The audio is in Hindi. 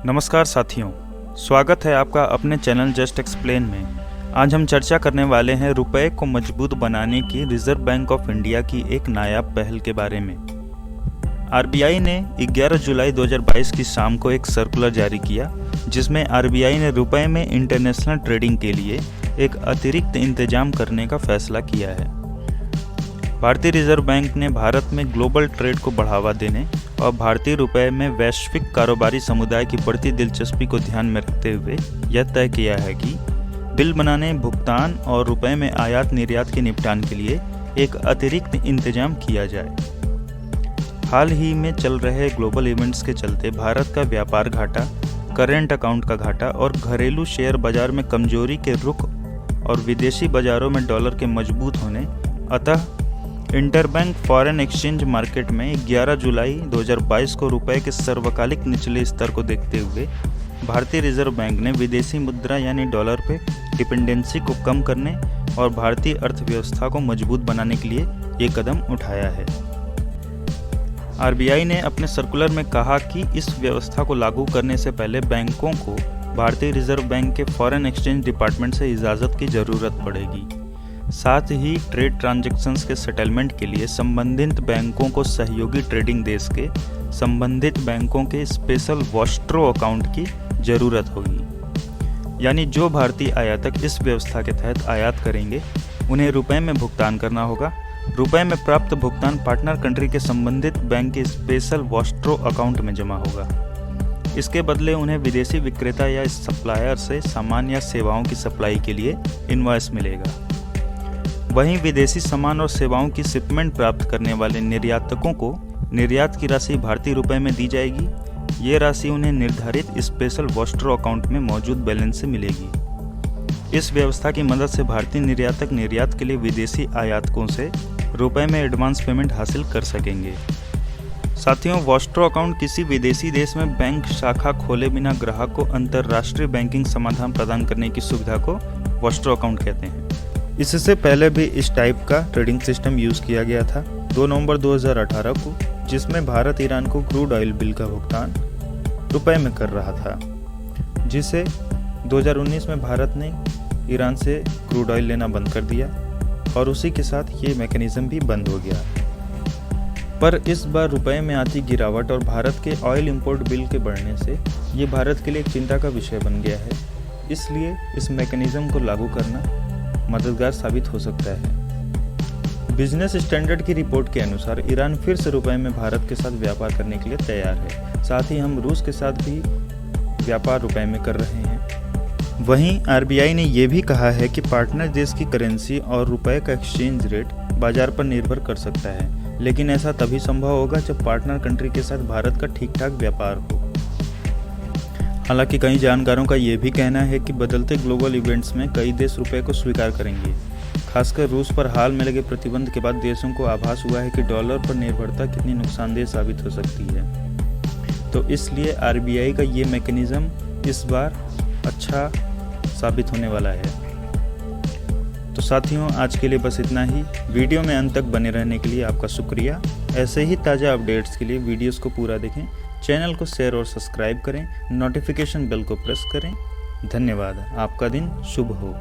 नमस्कार साथियों, स्वागत है आपका अपने चैनल जस्ट एक्सप्लेन में। आज हम चर्चा करने वाले हैं रुपए को मजबूत बनाने की रिजर्व बैंक ऑफ इंडिया की एक नायाब पहल के बारे में। आरबीआई ने 11 जुलाई 2022 की शाम को एक सर्कुलर जारी किया, जिसमें आरबीआई ने रुपए में इंटरनेशनल ट्रेडिंग के लिए एक अतिरिक्त इंतजाम करने का फैसला किया है। भारतीय रिजर्व बैंक ने भारत में ग्लोबल ट्रेड को बढ़ावा देने और भारतीय रुपए में वैश्विक कारोबारी समुदाय की बढ़ती दिलचस्पी को ध्यान में रखते हुए यह तय किया है कि बिल बनाने, भुगतान और रुपए में आयात निर्यात के निपटान के लिए एक अतिरिक्त इंतजाम किया जाए। हाल ही में चल रहे ग्लोबल इवेंट्स के चलते भारत का व्यापार घाटा, करेंट अकाउंट का घाटा और घरेलू शेयर बाजार में कमजोरी के रुख और विदेशी बाजारों में डॉलर के मजबूत होने, अतः इंटरबैंक फॉरेन एक्सचेंज मार्केट में 11 जुलाई 2022 को रुपए के सर्वकालिक निचले स्तर को देखते हुए भारतीय रिजर्व बैंक ने विदेशी मुद्रा यानी डॉलर पे डिपेंडेंसी को कम करने और भारतीय अर्थव्यवस्था को मजबूत बनाने के लिए ये कदम उठाया है। आरबीआई ने अपने सर्कुलर में कहा कि इस व्यवस्था को लागू करने से पहले बैंकों को भारतीय रिजर्व बैंक के फॉरेन एक्सचेंज डिपार्टमेंट से इजाज़त की ज़रूरत पड़ेगी। साथ ही ट्रेड ट्रांजैक्शंस के सेटलमेंट के लिए संबंधित बैंकों को सहयोगी ट्रेडिंग देश के संबंधित बैंकों के स्पेशल वॉस्ट्रो अकाउंट की ज़रूरत होगी। यानी जो भारतीय आयातक इस व्यवस्था के तहत आयात करेंगे उन्हें रुपए में भुगतान करना होगा। रुपए में प्राप्त भुगतान पार्टनर कंट्री के संबंधित बैंक के स्पेशल वॉस्ट्रो अकाउंट में जमा होगा। इसके बदले उन्हें विदेशी विक्रेता या सप्लायर से सामान या सेवाओं की सप्लाई के लिए इनवॉइस मिलेगा। वहीं विदेशी सामान और सेवाओं की शिपमेंट प्राप्त करने वाले निर्यातकों को निर्यात की राशि भारतीय रुपए में दी जाएगी। ये राशि उन्हें निर्धारित स्पेशल वॉस्ट्रो अकाउंट में मौजूद बैलेंस से मिलेगी। इस व्यवस्था की मदद से भारतीय निर्यातक निर्यात के लिए विदेशी आयातकों से रुपए में एडवांस पेमेंट हासिल कर सकेंगे। साथियों, वॉस्ट्रो अकाउंट किसी विदेशी देश में बैंक शाखा खोले बिना ग्राहक को अंतर्राष्ट्रीय बैंकिंग समाधान प्रदान करने की सुविधा को वॉस्ट्रो अकाउंट कहते हैं। इससे पहले भी इस टाइप का ट्रेडिंग सिस्टम यूज़ किया गया था 2 नवंबर 2018 को, जिसमें भारत ईरान को क्रूड ऑयल बिल का भुगतान रुपए में कर रहा था, जिसे 2019 में भारत ने ईरान से क्रूड ऑयल लेना बंद कर दिया और उसी के साथ ये मैकेनिज़्म भी बंद हो गया। पर इस बार रुपए में आती गिरावट और भारत के ऑयल इंपोर्ट बिल के बढ़ने से ये भारत के लिए एक चिंता का विषय बन गया है। इसलिए इस मैकेनिज़्म को लागू करना मददगार साबित हो सकता है। बिजनेस स्टैंडर्ड की रिपोर्ट के अनुसार ईरान फिर से रुपए में भारत के साथ व्यापार करने के लिए तैयार है। साथ ही हम रूस के साथ भी व्यापार रुपए में कर रहे हैं। वहीं आरबीआई ने यह भी कहा है कि पार्टनर देश की करेंसी और रुपए का एक्सचेंज रेट बाजार पर निर्भर कर सकता है, लेकिन ऐसा तभी संभव होगा जब पार्टनर कंट्री के साथ भारत का ठीक ठाक व्यापार हो। हालांकि कई जानकारों का ये भी कहना है कि बदलते ग्लोबल इवेंट्स में कई देश रुपए को स्वीकार करेंगे। खासकर रूस पर हाल में लगे प्रतिबंध के बाद देशों को आभास हुआ है कि डॉलर पर निर्भरता कितनी नुकसानदेह साबित हो सकती है। तो इसलिए आरबीआई का ये मैकेनिज़्म इस बार अच्छा साबित होने वाला है। तो साथियों, आज के लिए बस इतना ही। वीडियो में अंत तक बने रहने के लिए आपका शुक्रिया। ऐसे ही ताज़ा अपडेट्स के लिए वीडियोस को पूरा देखें, चैनल को शेयर और सब्सक्राइब करें, नोटिफिकेशन बेल को प्रेस करें। धन्यवाद। आपका दिन शुभ हो।